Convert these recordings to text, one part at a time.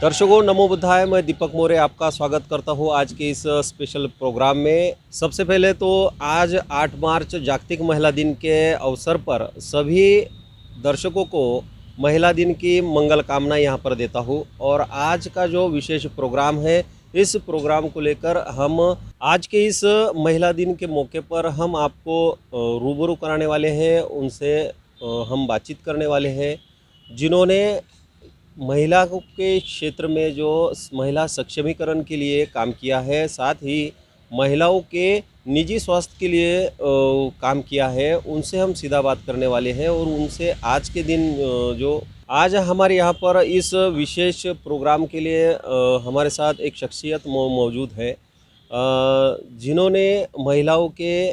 दर्शकों नमो बुद्धाय। मैं दीपक मोरे आपका स्वागत करता हूं आज के इस स्पेशल प्रोग्राम में। सबसे पहले तो आज 8 मार्च जागतिक महिला दिन के अवसर पर सभी दर्शकों को महिला दिन की मंगल कामना यहां पर देता हूं। और आज का जो विशेष प्रोग्राम है, इस प्रोग्राम को लेकर हम आज के इस महिला दिन के मौके पर हम आपको रूबरू कराने वाले हैं। उनसे हम बातचीत करने वाले हैं जिन्होंने महिलाओं के क्षेत्र में जो महिला सक्षमीकरण के लिए काम किया है, साथ ही महिलाओं के निजी स्वास्थ्य के लिए काम किया है। उनसे हम सीधा बात करने वाले हैं और उनसे आज के दिन जो आज हमारे यहाँ पर इस विशेष प्रोग्राम के लिए हमारे साथ एक शख्सियत मौजूद है जिन्होंने महिलाओं के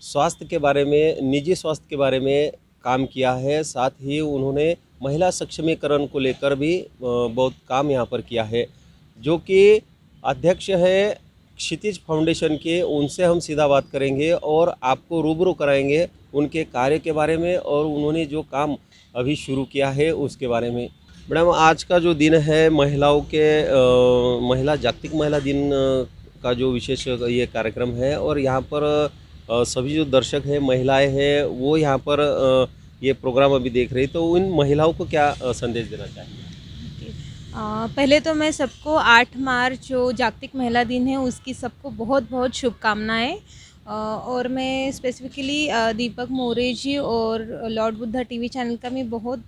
स्वास्थ्य के बारे में, निजी स्वास्थ्य के बारे में काम किया है। साथ ही उन्होंने महिला सक्षमीकरण को लेकर भी बहुत काम यहाँ पर किया है। जो कि अध्यक्ष है क्षितिज फाउंडेशन के, उनसे हम सीधा बात करेंगे और आपको रूबरू कराएंगे उनके कार्य के बारे में और उन्होंने जो काम अभी शुरू किया है उसके बारे में। मैडम, आज का जो दिन है महिलाओं के जागतिक महिला दिन का जो विशेष ये कार्यक्रम है, और यहाँ पर सभी जो दर्शक हैं, महिलाएं हैं, वो यहाँ पर ये प्रोग्राम अभी देख रही, तो उन महिलाओं को क्या संदेश देना चाहिए? पहले तो मैं सबको 8 मार्च जो जागतिक महिला दिन है उसकी सबको बहुत बहुत शुभकामनाएं। और मैं स्पेसिफिकली दीपक मोरे जी और लॉर्ड बुद्धा टीवी चैनल का मैं बहुत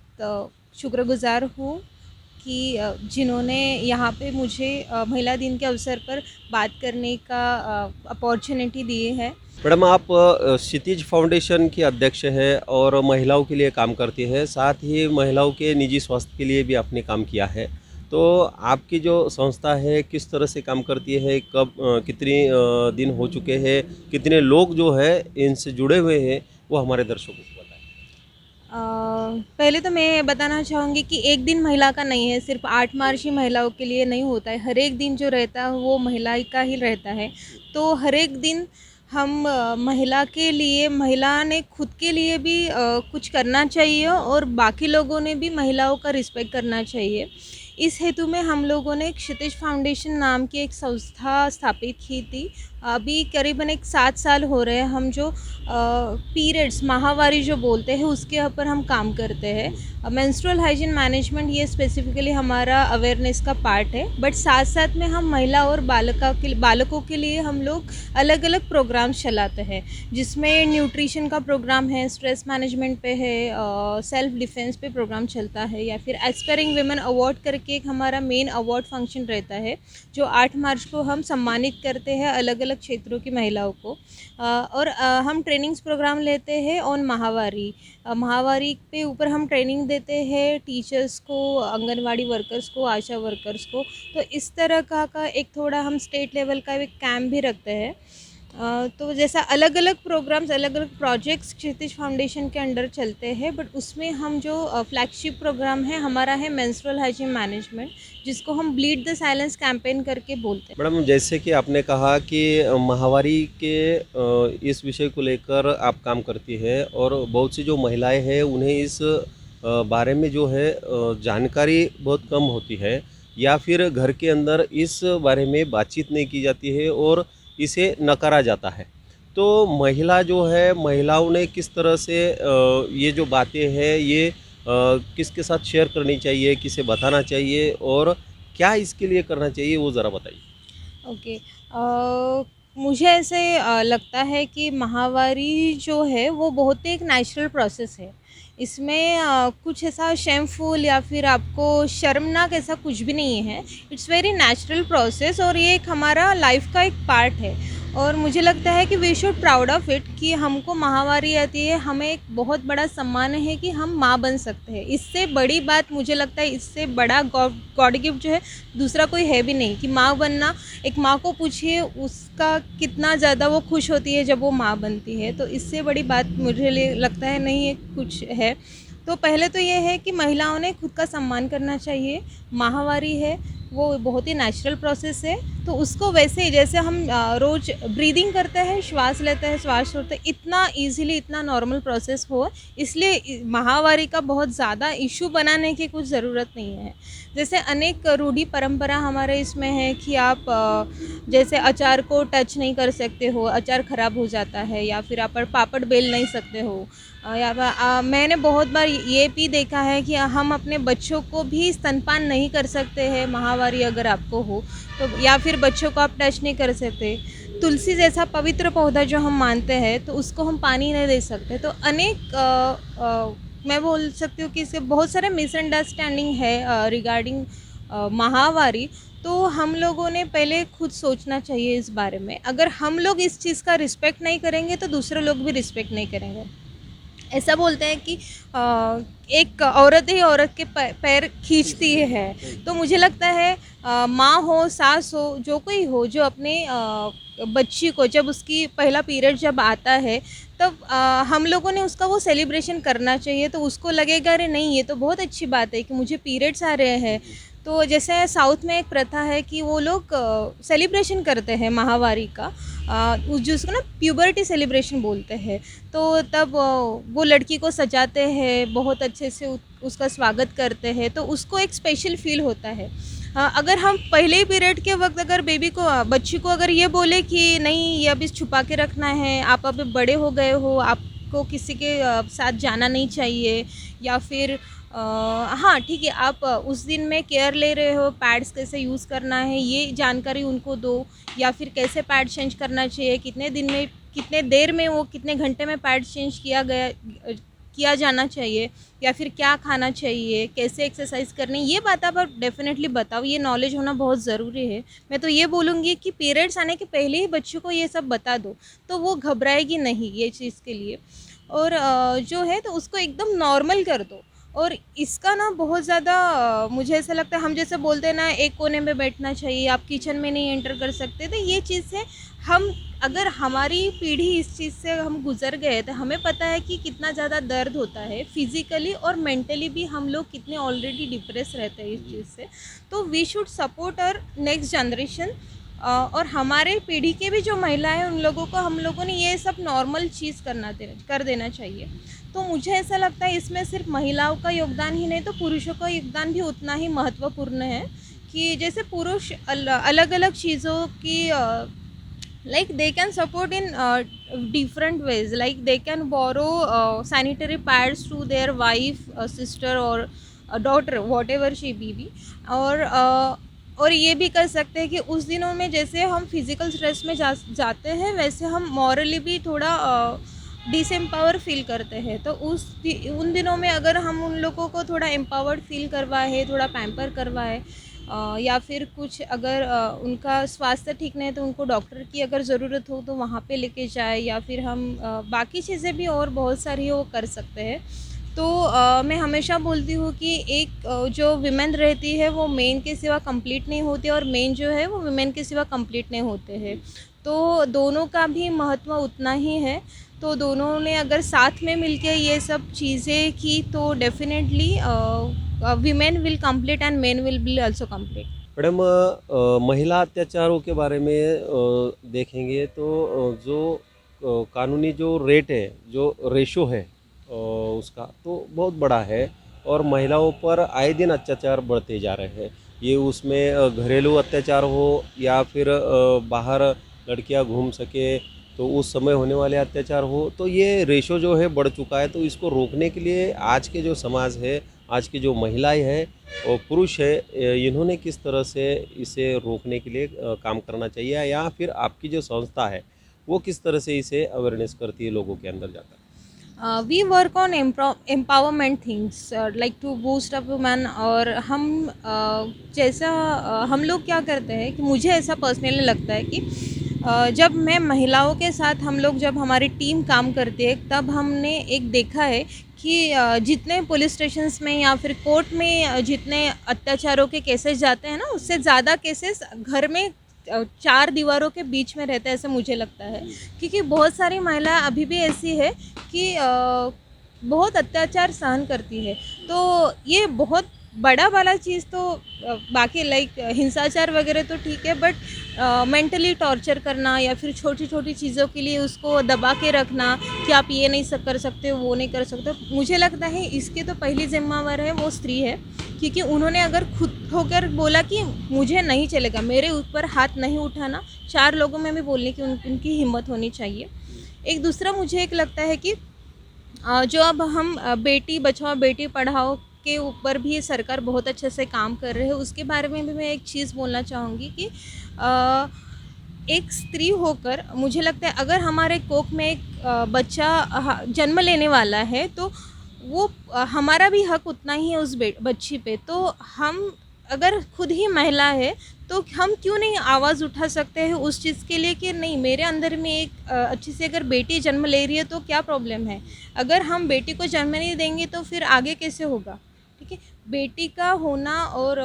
शुक्रगुजार हूँ कि जिन्होंने यहाँ पे मुझे महिला दिन के अवसर पर बात करने का अपॉर्चुनिटी दी है। मैडम, आप क्षितिज फाउंडेशन की अध्यक्ष हैं और महिलाओं के लिए काम करती है, साथ ही महिलाओं के निजी स्वास्थ्य के लिए भी आपने काम किया है। तो आपकी जो संस्था है किस तरह से काम करती है, कब कितनी दिन हो चुके हैं, कितने लोग जो है इनसे जुड़े हुए हैं, वो हमारे दर्शकों को बताएं। पहले तो मैं बताना चाहूँगी कि एक दिन महिला का नहीं है, सिर्फ 8 मार्च ही महिलाओं के लिए नहीं होता है। हर एक दिन जो रहता है वो महिला का ही रहता है। तो हर एक दिन हम महिला के लिए, महिला ने खुद के लिए भी कुछ करना चाहिए और बाकी लोगों ने भी महिलाओं का रिस्पेक्ट करना चाहिए। इस हेतु में हम लोगों ने क्षितिज फाउंडेशन नाम की एक संस्था स्थापित की थी। अभी करीबन 7 साल हो रहे हैं। हम जो पीरियड्स, माहवारी जो बोलते हैं, उसके ऊपर हम काम करते हैं। मेंस्ट्रुअल हाइजीन मैनेजमेंट ये स्पेसिफिकली हमारा अवेयरनेस का पार्ट है। बट साथ साथ में हम महिला और बालकों के लिए हम लोग अलग अलग प्रोग्राम्स चलाते हैं, जिसमें न्यूट्रिशन का प्रोग्राम है, स्ट्रेस मैनेजमेंट पे है, सेल्फ डिफेंस पे प्रोग्राम चलता है, या फिर एस्पायरिंग वुमेन अवार्ड करके एक हमारा मेन अवार्ड फंक्शन रहता है जो 8 मार्च को हम सम्मानित करते हैं अलग अलग क्षेत्रों की महिलाओं को। और हम ट्रेनिंग्स प्रोग्राम लेते हैं ऑन माहवारी। माहवारी पे ऊपर हम ट्रेनिंग देते हैं टीचर्स को, आंगनवाड़ी वर्कर्स को, आशा वर्कर्स को। तो इस तरह का एक थोड़ा हम स्टेट लेवल का एक कैंप भी रखते हैं। तो जैसा अलग अलग प्रोग्राम्स, अलग अलग प्रोजेक्ट्स क्षितिज फाउंडेशन के अंडर चलते हैं, बट उसमें हम जो फ्लैगशिप प्रोग्राम है हमारा है मेंस्ट्रुअल हाइजीन मैनेजमेंट, जिसको हम ब्लीड द साइलेंस कैंपेन करके बोलते हैं। मैडम, जैसे कि आपने कहा कि माहवारी के इस विषय को लेकर आप काम करती है और बहुत सी जो महिलाएं हैं उन्हें इस बारे में जो है जानकारी बहुत कम होती है, या फिर घर के अंदर इस बारे में बातचीत नहीं की जाती है और इसे नकारा जाता है। तो महिला जो है, महिलाओं ने किस तरह से ये जो बातें हैं ये किसके साथ शेयर करनी चाहिए, किसे बताना चाहिए और क्या इसके लिए करना चाहिए, वो ज़रा बताइए। ओके। मुझे ऐसे लगता है कि माहवारी जो है वो बहुत ही एक नेचुरल प्रोसेस है। इसमें कुछ ऐसा शेमफुल या फिर आपको शर्मनाक ऐसा कुछ भी नहीं है। इट्स वेरी नेचुरल प्रोसेस और ये एक हमारा लाइफ का एक पार्ट है। और मुझे लगता है कि we should proud of it कि हमको माहवारी आती है, हमें एक बहुत बड़ा सम्मान है कि हम माँ बन सकते हैं। इससे बड़ी बात मुझे लगता है, इससे बड़ा गॉड गिफ्ट जो है दूसरा कोई है भी नहीं कि माँ बनना। एक माँ को पूछिए उसका कितना ज़्यादा वो खुश होती है जब वो माँ बनती है। तो इससे बड़ी बात मुझे लगता है नहीं है कुछ है। तो पहले तो ये है कि महिलाओं ने खुद का सम्मान करना चाहिए। माहवारी है वो बहुत ही नेचुरल प्रोसेस है। तो उसको वैसे ही जैसे हम रोज़ ब्रीदिंग करते हैं, श्वास लेते हैं, श्वास छोड़ते हैं, इतना ईज़िली इतना नॉर्मल प्रोसेस हो, इसलिए माहवारी का बहुत ज़्यादा इशू बनाने की कुछ ज़रूरत नहीं है। जैसे अनेक रूढ़ी परंपरा हमारे इसमें है कि आप जैसे अचार को टच नहीं कर सकते हो, अचार ख़राब हो जाता है, या फिर आप पापड़ बेल नहीं सकते हो। मैंने बहुत बार ये भी देखा है कि हम अपने बच्चों को भी स्तनपान नहीं कर सकते हैं, माहवारी अगर आपको हो तो, या फिर बच्चों को आप टच नहीं कर सकते। तुलसी जैसा पवित्र पौधा जो हम मानते हैं, तो उसको हम पानी नहीं दे सकते। तो अनेक मैं बोल सकती हूँ कि इससे बहुत सारे मिसअंडरस्टैंडिंग है रिगार्डिंग माहवारी। तो हम लोगों ने पहले खुद सोचना चाहिए इस बारे में। अगर हम लोग इस चीज़ का रिस्पेक्ट नहीं करेंगे तो दूसरे लोग भी रिस्पेक्ट नहीं करेंगे। ऐसा बोलते हैं कि एक औरत ही औरत के पैर खींचती है। तो मुझे लगता है माँ हो, सास हो, जो कोई हो, जो अपने बच्ची को जब उसकी पहला पीरियड जब आता है, तब हम लोगों ने उसका वो सेलिब्रेशन करना चाहिए। तो उसको लगेगा अरे नहीं, ये तो बहुत अच्छी बात है कि मुझे पीरियड्स आ रहे हैं। तो जैसे साउथ में एक प्रथा है कि वो लोग सेलिब्रेशन करते हैं माहवारी का, जिसको ना प्यूबर्टी सेलिब्रेशन बोलते हैं। तो तब वो लड़की को सजाते हैं, बहुत अच्छे से उसका स्वागत करते हैं, तो उसको एक स्पेशल फील होता है। अगर हम पहले ही पीरियड के वक्त अगर बेबी को बच्ची को अगर ये बोले कि नहीं, ये अभी छुपा के रखना है, आप अभी बड़े हो गए हो, आपको किसी के साथ जाना नहीं चाहिए, या फिर हाँ ठीक है, आप उस दिन में केयर ले रहे हो, पैड्स कैसे यूज़ करना है ये जानकारी उनको दो, या फिर कैसे पैड चेंज करना चाहिए, कितने दिन में, कितने देर में, वो कितने घंटे में पैड चेंज किया जाना चाहिए, या फिर क्या खाना चाहिए, कैसे एक्सरसाइज करनी, ये बात आप डेफिनेटली बताओ। ये नॉलेज होना बहुत ज़रूरी है। मैं तो ये बोलूँगी कि पीरियड्स आने के पहले ही बच्चों को ये सब बता दो, तो वो घबराएगी नहीं ये चीज़ के लिए। और जो है तो उसको एकदम नॉर्मल कर दो। और इसका ना बहुत ज़्यादा मुझे ऐसा लगता है, हम जैसे बोलते हैं ना, एक कोने में बैठना चाहिए, आप किचन में नहीं एंटर कर सकते। तो ये चीज़ से हम, अगर हमारी पीढ़ी इस चीज़ से हम गुजर गए, तो हमें पता है कि कितना ज़्यादा दर्द होता है फिज़िकली और मेंटली भी, हम लोग कितने ऑलरेडी डिप्रेस रहते हैं इस चीज़ से। तो we should support our next generation. और हमारे पीढ़ी के भी जो महिलाएं हैं, उन लोगों को हम लोगों ने ये सब नॉर्मल चीज़ कर देना चाहिए। तो मुझे ऐसा लगता है इसमें सिर्फ महिलाओं का योगदान ही नहीं, तो पुरुषों का योगदान भी उतना ही महत्वपूर्ण है। कि जैसे पुरुष अलग अलग चीज़ों की like they can support in different ways, like they can borrow sanitary pads to their wife, sister or daughter, whatever she be। और ये भी कर सकते हैं कि उस दिनों में जैसे हम फिज़िकल स्ट्रेस में जाते हैं, वैसे हम मॉरली भी थोड़ा डिसएम्पावर फील करते हैं। तो उन दिनों में अगर हम उन लोगों को थोड़ा एम्पावर्ड फील करवाए, थोड़ा पैम्पर करवाए, या फिर कुछ अगर उनका स्वास्थ्य ठीक नहीं है तो उनको डॉक्टर की अगर ज़रूरत हो तो वहाँ पे लेके जाए, या फिर हम बाकी चीज़ें भी और बहुत सारी वो कर सकते हैं। तो मैं हमेशा बोलती हूँ कि एक जो विमेन रहती है वो मेन के सिवा कंप्लीट नहीं होती, और मेन जो है वो विमेन के सिवा कंप्लीट नहीं होते हैं। तो दोनों का भी महत्व उतना ही है। तो दोनों ने अगर साथ में मिलके ये सब चीज़ें की तो definitely women will complete and men will be also complete। Madam, महिला अत्याचारों के बारे में देखेंगे तो जो कानूनी जो रेट है, जो रेशो है उसका तो बहुत बड़ा है, और महिलाओं पर आए दिन अत्याचार बढ़ते जा रहे हैं। ये उसमें घरेलू अत्याचार हो, या फिर बाहर लड़कियां घूम सके तो उस समय होने वाले अत्याचार हो, तो ये रेशो जो है बढ़ चुका है। तो इसको रोकने के लिए आज के जो समाज है, आज की जो महिलाएं हैं और पुरुष है, इन्होंने किस तरह से इसे रोकने के लिए काम करना चाहिए, या फिर आपकी जो संस्था है वो किस तरह से इसे अवेयरनेस करती है लोगों के अंदर जाकर? We work on empowerment things like to boost up women. और हम जैसा हम लोग क्या करते हैं कि मुझे ऐसा पर्सनली लगता है कि जब मैं महिलाओं के साथ, हम लोग जब हमारी टीम काम करती है, तब हमने एक देखा है कि जितने पुलिस स्टेशंस में या फिर कोर्ट में जितने अत्याचारों के केसेस जाते हैं ना, उससे ज़्यादा केसेस घर में चार दीवारों के बीच में रहते हैं, ऐसा मुझे लगता है। क्योंकि बहुत सारी महिलाएं अभी भी ऐसी है कि बहुत अत्याचार सहन करती है। तो ये बहुत बड़ा वाला चीज़ तो बाकी लाइक हिंसाचार वगैरह तो ठीक है, बट मेंटली टॉर्चर करना या फिर छोटी छोटी चीज़ों के लिए उसको दबा के रखना कि आप ये नहीं कर सकते, वो नहीं कर सकते, मुझे लगता है इसके तो पहली जिम्मेवार है वो स्त्री है। क्योंकि उन्होंने अगर खुद होकर बोला कि मुझे नहीं चलेगा, मेरे ऊपर हाथ नहीं उठाना, 4 लोगों में भी बोलने की उनकी हिम्मत होनी चाहिए। एक दूसरा मुझे एक लगता है कि जो अब हम बेटी बचाओ बेटी पढ़ाओ के ऊपर भी सरकार बहुत अच्छे से काम कर रहे हैं, उसके बारे में भी मैं एक चीज़ बोलना चाहूँगी कि अ, एक स्त्री होकर मुझे लगता है अगर हमारे कोख में एक बच्चा जन्म लेने वाला है, तो वो हमारा भी हक उतना ही है उस बच्ची पे। तो हम अगर खुद ही महिला है तो हम क्यों नहीं आवाज़ उठा सकते हैं उस चीज़ के लिए कि नहीं, मेरे अंदर में एक अच्छी सी अगर बेटी जन्म ले रही है तो क्या प्रॉब्लम है। अगर हम बेटी को जन्म नहीं देंगे तो फिर आगे कैसे होगा। ठीक है, बेटी का होना और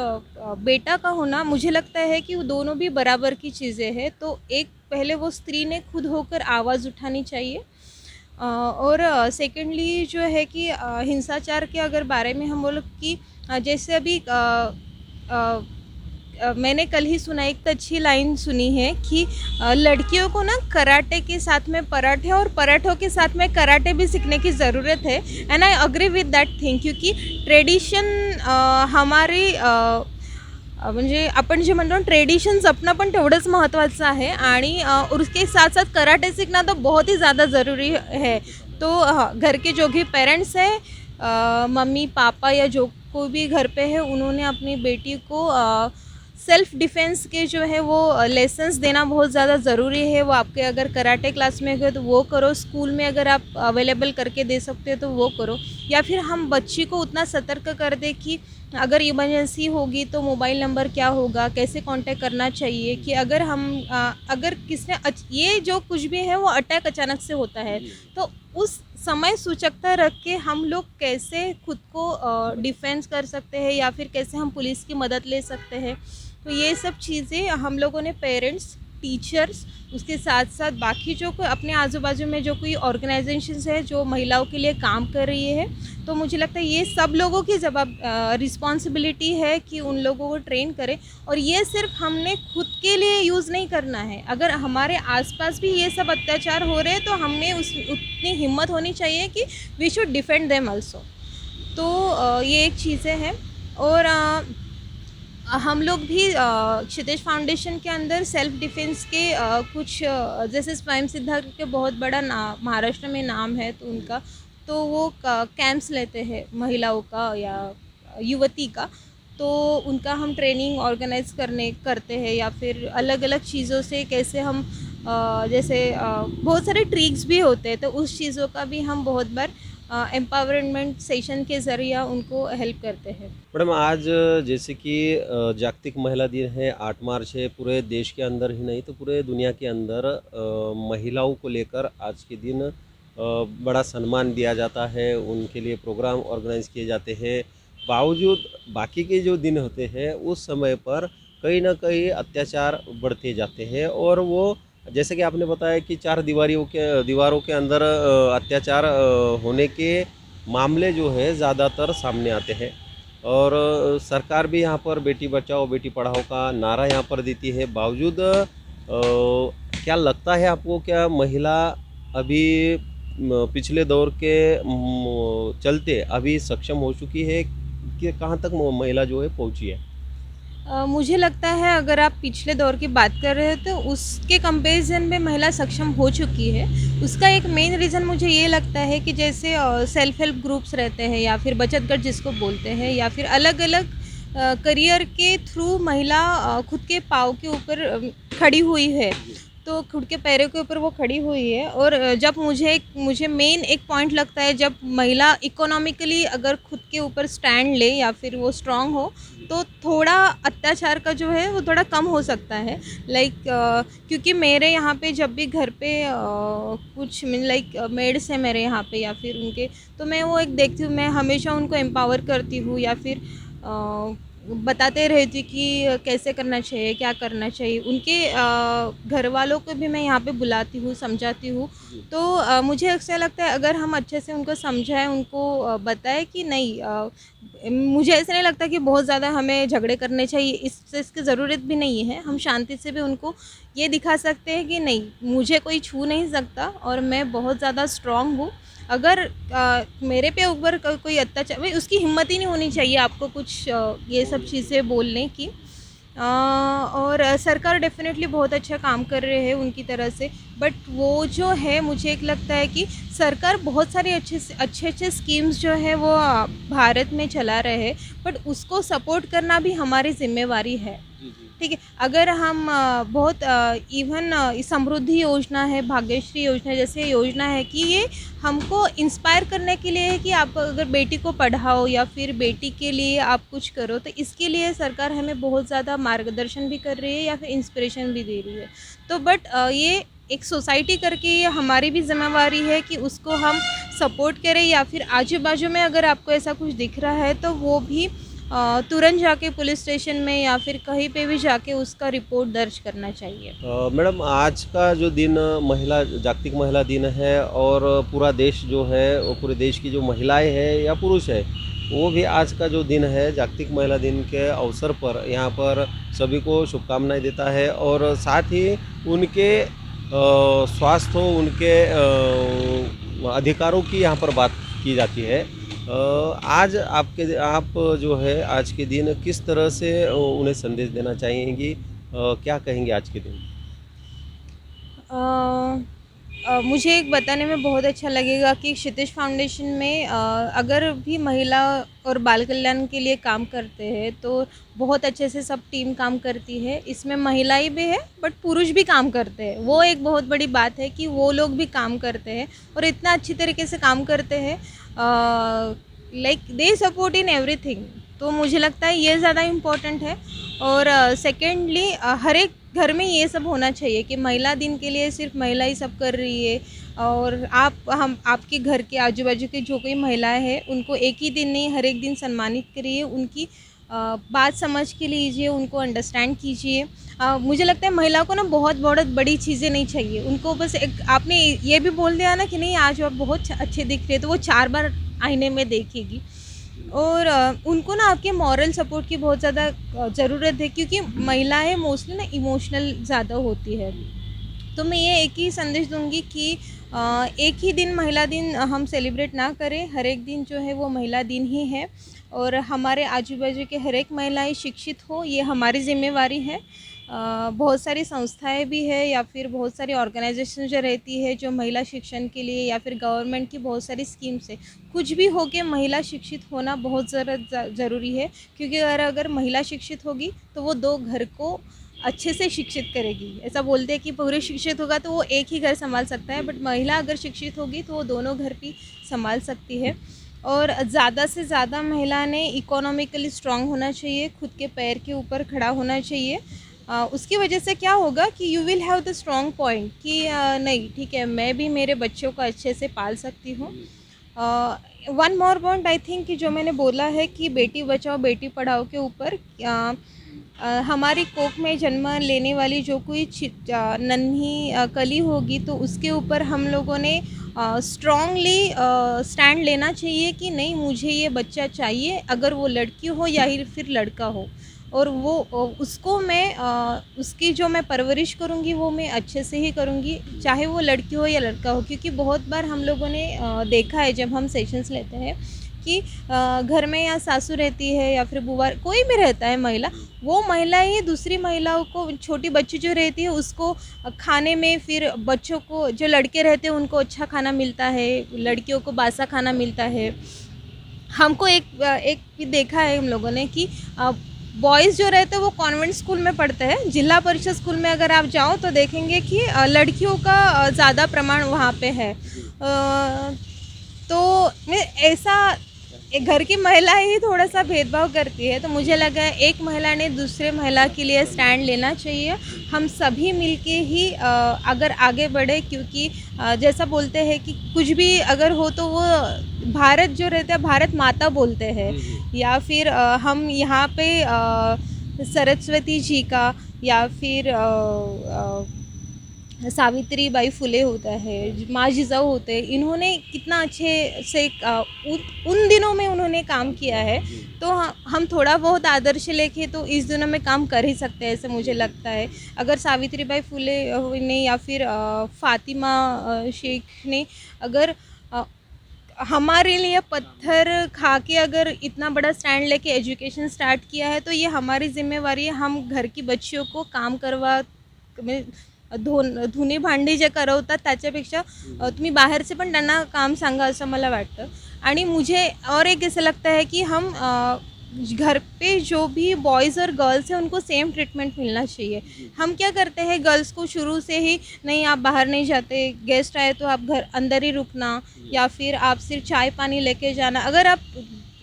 बेटा का होना मुझे लगता है कि वो दोनों भी बराबर की चीज़ें हैं। तो एक पहले वो स्त्री ने खुद होकर आवाज़ उठानी चाहिए। और सेकेंडली जो है कि हिंसाचार के अगर बारे में हम बोलो कि जैसे अभी मैंने कल ही सुना, एक तो अच्छी लाइन सुनी है कि लड़कियों को ना कराटे के साथ में पराठे और पराठों के साथ में कराटे भी सीखने की ज़रूरत है। And I agree with that thing, क्योंकि ट्रेडिशन हमारी म्हणजे आपण जे म्हणतो ट्रेडिशन जपणं पण तेवढंच महत्त्वाचं आहे। आणि उसके साथ साथ कराटे सीखना तो बहुत ही ज़्यादा ज़रूरी है। तो घर के जो भी पेरेंट्स हैं, मम्मी पापा या जो कोई भी घर पे है, उन्होंने अपनी बेटी को सेल्फ़ डिफेंस के जो है वो लेसन्स देना बहुत ज़्यादा ज़रूरी है। वो आपके अगर कराटे क्लास में गए तो वो करो, स्कूल में अगर आप अवेलेबल करके दे सकते हो तो वो करो, या फिर हम बच्ची को उतना सतर्क कर दें कि अगर इमरजेंसी होगी तो मोबाइल नंबर क्या होगा, कैसे कांटेक्ट करना चाहिए, कि अगर हम अगर किसने ये जो कुछ भी है वो अटैक अचानक से होता है, तो उस समय सूचकता रख के हम लोग कैसे खुद को डिफेंस कर सकते हैं या फिर कैसे हम पुलिस की मदद ले सकते हैं। तो ये सब चीज़ें हम लोगों ने पेरेंट्स, टीचर्स, उसके साथ साथ बाकी जो कोई अपने आजू बाजू में जो कोई ऑर्गेनाइजेशंस है जो महिलाओं के लिए काम कर रही है, तो मुझे लगता है ये सब लोगों की रिस्पॉन्सिबिलिटी है कि उन लोगों को ट्रेन करें। और ये सिर्फ हमने खुद के लिए यूज़ नहीं करना है, अगर हमारे आसपास भी ये सब अत्याचार हो रहे हैं तो हमने उतनी हिम्मत होनी चाहिए कि we should defend them also. तो ये एक चीज़ें हैं। और हम लोग भी क्षितिज फाउंडेशन के अंदर सेल्फ डिफेंस के कुछ जैसे स्वयं सिद्धा के बहुत बड़ा महाराष्ट्र में नाम है, तो उनका तो वो कैंप्स लेते हैं महिलाओं का या युवती का, तो उनका हम ट्रेनिंग ऑर्गेनाइज करते हैं, या फिर अलग अलग चीज़ों से कैसे हम जैसे बहुत सारे ट्रिक्स भी होते हैं, तो उस चीज़ों का भी हम बहुत बार एम्पावरमेंट सेशन के ज़रिए उनको हेल्प करते हैं। मैडम आज जैसे कि जागतिक महिला दिन है, 8 मार्च है, पूरे देश के अंदर ही नहीं तो पूरे दुनिया के अंदर महिलाओं को लेकर आज के दिन बड़ा सम्मान दिया जाता है, उनके लिए प्रोग्राम ऑर्गेनाइज किए जाते हैं। बावजूद बाकी के जो दिन होते हैं उस समय पर कहीं ना कहीं अत्याचार बढ़ते जाते हैं, और वो जैसे कि आपने बताया कि दीवारों के अंदर अत्याचार होने के मामले जो है ज़्यादातर सामने आते हैं। और सरकार भी यहाँ पर बेटी बचाओ बेटी पढ़ाओ का नारा यहाँ पर देती है। बावजूद क्या लगता है आपको, क्या महिला अभी पिछले दौर के चलते अभी सक्षम हो चुकी है, कि कहाँ तक महिला जो है पहुँची है? मुझे लगता है अगर आप पिछले दौर की बात कर रहे हो तो उसके कंपैरिजन में महिला सक्षम हो चुकी है। उसका एक मेन रीज़न मुझे ये लगता है कि जैसे सेल्फ हेल्प ग्रुप्स रहते हैं या फिर बचत गट जिसको बोलते हैं, या फिर अलग अलग करियर के थ्रू महिला खुद के पाँव के ऊपर खड़ी हुई है, तो खुद के पैरों के ऊपर वो खड़ी हुई है। और जब मुझे मेन एक पॉइंट लगता है, जब महिला इकोनॉमिकली अगर खुद के ऊपर स्टैंड ले या फिर वो स्ट्रांग हो, तो थोड़ा अत्याचार का जो है वो थोड़ा कम हो सकता है। लाइक क्योंकि मेरे यहाँ पे जब भी घर पे कुछ लाइक मेड्स हैं मेरे यहाँ पे या फिर उनके, तो मैं वो एक देखती हूँ, मैं हमेशा उनको एम्पावर करती हूँ या फिर बताते रहती हूँ कि कैसे करना चाहिए, क्या करना चाहिए। उनके घर वालों को भी मैं यहाँ पे बुलाती हूँ, समझाती हूँ। तो मुझे ऐसा लगता है अगर हम अच्छे से उनको समझाएं, उनको बताएं कि नहीं मुझे ऐसा नहीं लगता कि बहुत ज़्यादा हमें झगड़े करने चाहिए, इसकी ज़रूरत भी नहीं है। हम शांति से भी उनको ये दिखा सकते हैं कि नहीं, मुझे कोई छू नहीं सकता और मैं बहुत ज़्यादा स्ट्रॉन्ग हूँ। अगर मेरे पे ऊपर कोई अत्याचार, भाई उसकी हिम्मत ही नहीं होनी चाहिए आपको कुछ ये सब चीज़ें बोलने की। और सरकार डेफ़िनेटली बहुत अच्छा काम कर रहे हैं उनकी तरह से, बट वो जो है मुझे एक लगता है कि सरकार बहुत सारे अच्छे स्कीम्स जो है वो भारत में चला रहे हैं, बट उसको सपोर्ट करना भी हमारी ज़िम्मेवारी है। ठीक है, अगर हम बहुत इवन समृद्धि योजना है, भाग्यश्री योजना जैसे योजना है कि ये हमको इंस्पायर करने के लिए है कि आप अगर बेटी को पढ़ाओ या फिर बेटी के लिए आप कुछ करो, तो इसके लिए सरकार हमें बहुत ज़्यादा मार्गदर्शन भी कर रही है या फिर इंस्पिरेशन भी दे रही है। तो बट ये एक सोसाइटी करके ये हमारी भी ज़िम्मेवारी है कि उसको हम सपोर्ट करें, या फिर आजू बाजू में अगर आपको ऐसा कुछ दिख रहा है तो वो भी तुरंत जाके पुलिस स्टेशन में या फिर कहीं पे भी जाके उसका रिपोर्ट दर्ज करना चाहिए। मैडम, आज का जो दिन महिला जागतिक महिला दिन है, और पूरा देश जो है वो पूरे देश की जो महिलाएं हैं या पुरुष है, वो भी आज का जो दिन है जागतिक महिला दिन के अवसर पर यहाँ पर सभी को शुभकामनाएं देता है, और साथ ही उनके स्वास्थ्य हो, उनके अधिकारों की यहाँ पर बात की जाती है। आज आप जो है आज के दिन किस तरह से उन्हें संदेश देना चाहेंगी, क्या कहेंगे आज के दिन? मुझे एक बताने में बहुत अच्छा लगेगा कि क्षितिज फाउंडेशन में अगर भी महिला और बाल कल्याण के लिए काम करते हैं तो बहुत अच्छे से सब टीम काम करती है। इसमें महिलाएं भी है बट पुरुष भी काम करते हैं। वो एक बहुत बड़ी बात है कि वो लोग भी काम करते हैं और इतना अच्छी तरीके से काम करते हैं, like they support in everything. तो मुझे लगता है ये ज़्यादा इम्पोर्टेंट है। और सेकेंडली हर एक घर में ये सब होना चाहिए कि महिला दिन के लिए सिर्फ महिला ही सब कर रही है, और आपके घर के आजू बाजू के जो कोई महिलाएं हैं उनको एक ही दिन नहीं, हर एक दिन सम्मानित करिए, उनकी बात समझ के लीजिए, उनको अंडरस्टैंड कीजिए। मुझे लगता है महिला को ना बहुत बड़ी चीज़ें नहीं चाहिए, उनको बस एक आपने ये भी बोल दिया ना कि नहीं आज आप बहुत अच्छे दिख रहे, तो वो 4 बार आईने में देखेगी। और उनको ना आपके मॉरल सपोर्ट की बहुत ज़्यादा ज़रूरत है, क्योंकि महिलाएं मोस्टली ना इमोशनल ज़्यादा होती है। तो मैं ये एक ही संदेश दूंगी कि एक ही दिन महिला दिन हम सेलिब्रेट ना करें, हर एक दिन जो है वो महिला दिन ही है, और हमारे आजू बाजू के हर एक महिलाएं शिक्षित हो, ये हमारी ज़िम्मेवारी है। बहुत सारी संस्थाएं भी है या फिर बहुत सारी ऑर्गेनाइजेशन जो रहती है जो महिला शिक्षण के लिए, या फिर गवर्नमेंट की बहुत सारी स्कीम्स है। कुछ भी हो के महिला शिक्षित होना बहुत ज़रूरी है, क्योंकि अगर महिला शिक्षित होगी तो वो 2 घर को अच्छे से शिक्षित करेगी। ऐसा बोलते हैं कि पुरुष शिक्षित होगा तो वो एक ही घर संभाल सकता है, बट महिला अगर शिक्षित होगी तो वो दोनों घर भी संभाल सकती है। और ज़्यादा से ज़्यादा महिला ने इकोनॉमिकली स्ट्रांग होना चाहिए, खुद के पैर के ऊपर खड़ा होना चाहिए। उसकी वजह से क्या होगा कि you will have the strong point कि नहीं ठीक है, मैं भी मेरे बच्चों को अच्छे से पाल सकती हूँ। One more point I think कि जो मैंने बोला है कि बेटी बचाओ बेटी पढ़ाओ के ऊपर, हमारी कोख में जन्म लेने वाली जो कोई नन्ही कली होगी तो उसके ऊपर हम लोगों ने स्ट्रॉन्गली स्टैंड लेना चाहिए कि नहीं, मुझे ये बच्चा चाहिए, अगर वो लड़की हो या फिर लड़का हो, और वो उसको मैं उसकी जो मैं परवरिश करूँगी वो मैं अच्छे से ही करूँगी, चाहे वो लड़की हो या लड़का हो। क्योंकि बहुत बार हम लोगों ने देखा है जब हम सेशंस लेते हैं कि घर में या सासू रहती है या फिर बुआ, कोई भी रहता है महिला, वो महिला ही दूसरी महिलाओं को, छोटी बच्ची जो रहती है उसको खाने में, फिर बच्चों को जो लड़के रहते हैं उनको अच्छा खाना मिलता है, लड़कियों को बासा खाना मिलता है। हमको एक भी देखा है हम लोगों ने कि बॉयज़ जो रहते हैं वो कॉन्वेंट स्कूल में पढ़ते हैं। जिला परिषद स्कूल में अगर आप जाओ तो देखेंगे कि लड़कियों का ज़्यादा प्रमाण वहाँ पे है। तो ऐसा एक घर की महिला ही थोड़ा सा भेदभाव करती है, तो मुझे लगा एक महिला ने दूसरे महिला के लिए स्टैंड लेना चाहिए। हम सभी मिलके ही अगर आगे बढ़े, क्योंकि जैसा बोलते हैं कि कुछ भी अगर हो तो वो भारत जो रहता है भारत माता बोलते हैं, या फिर हम यहाँ पे सरस्वती जी का या फिर सावित्रीबाई फुले होता है, माँ जिजाऊ होते हैं, इन्होंने कितना अच्छे से उन दिनों में उन्होंने काम किया है। तो हम थोड़ा बहुत आदर्श लेके तो इस दिनों में काम कर ही सकते हैं, ऐसे मुझे लगता है। अगर सावित्रीबाई फुले ने या फिर फ़ातिमा शेख ने अगर हमारे लिए पत्थर खा के अगर इतना बड़ा स्टैंड लेके एजुकेशन स्टार्ट किया है, तो ये हमारी जिम्मेवारी है। हम घर की बच्चियों को काम करवा धुणी भांडी जे करवतात त्याच्यापेक्षा तुम्ही बाहेरचे पण त्यांना काम सांगा असं मला वाटतं। आणि मुझे और एक ऐसा लगता है कि हम घर पे जो भी बॉयज़ और गर्ल्स हैं उनको सेम ट्रीटमेंट मिलना चाहिए। हम क्या करते हैं, गर्ल्स को शुरू से ही नहीं आप बाहर नहीं जाते, गेस्ट आए तो आप घर अंदर ही रुकना, या फिर आप सिर्फ चाय पानी लेके जाना। अगर आप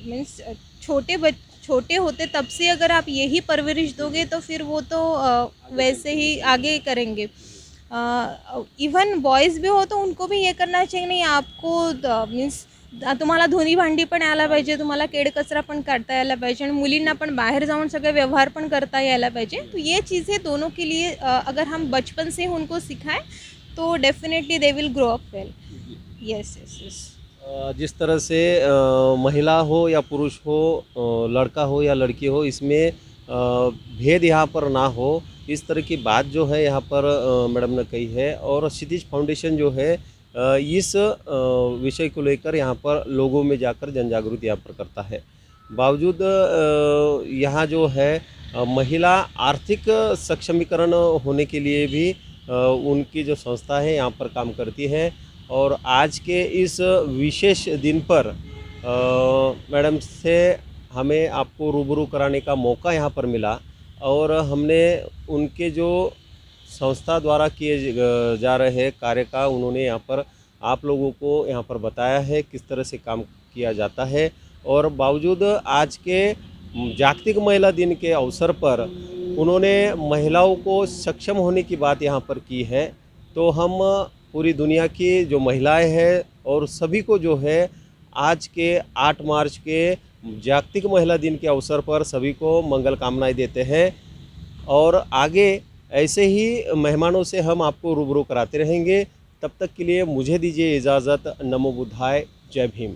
मीन्स छोटे होते तब से अगर आप यही परवरिश दोगे तो फिर वो तो वैसे ही आगे करेंगे। इवन बॉयज़ भी हो तो उनको भी ये करना चाहिए, नहीं आपको मीन्स तुम्हाला धुणी भांडी पण यायला पाहिजे, तुम्हाला केड कचरा पण काढता यायला पाहिजे, आणि मुलींना पण बाहेर जाऊन सगळे व्यवहार पण करता यायला पाहिजे। तो ये चीज़ें दोनों के लिए अगर हम बचपन से उनको सिखाएं तो definitely they will grow up well. Yes yes yes. जिस तरह से महिला हो या पुरुष हो, लड़का हो या लड़की हो, इसमें भेद यहाँ पर ना हो, इस तरह की बात जो है यहाँ पर मैडम ने कही है। और क्षितिज फाउंडेशन जो है इस विषय को लेकर यहाँ पर लोगों में जाकर जन जागृति यहाँ पर करता है। बावजूद यहाँ जो है महिला आर्थिक सक्षमीकरण होने के लिए भी उनकी जो संस्था है यहाँ पर काम करती है। और आज के इस विशेष दिन पर मैडम से हमें आपको रूबरू कराने का मौका यहाँ पर मिला, और हमने उनके जो संस्था द्वारा किए जा रहे कार्य का उन्होंने यहाँ पर आप लोगों को यहाँ पर बताया है किस तरह से काम किया जाता है। और बावजूद आज के जागतिक महिला दिन के अवसर पर उन्होंने महिलाओं को सक्षम होने की बात यहाँ पर की है। तो हम पूरी दुनिया की जो महिलाएं हैं और सभी को जो है आज के 8 मार्च के जागतिक महिला दिन के अवसर पर सभी को मंगल कामनाएं देते हैं। और आगे ऐसे ही मेहमानों से हम आपको रूबरू कराते रहेंगे। तब तक के लिए मुझे दीजिए इजाज़त। नमो बुद्धाय, जय भीम।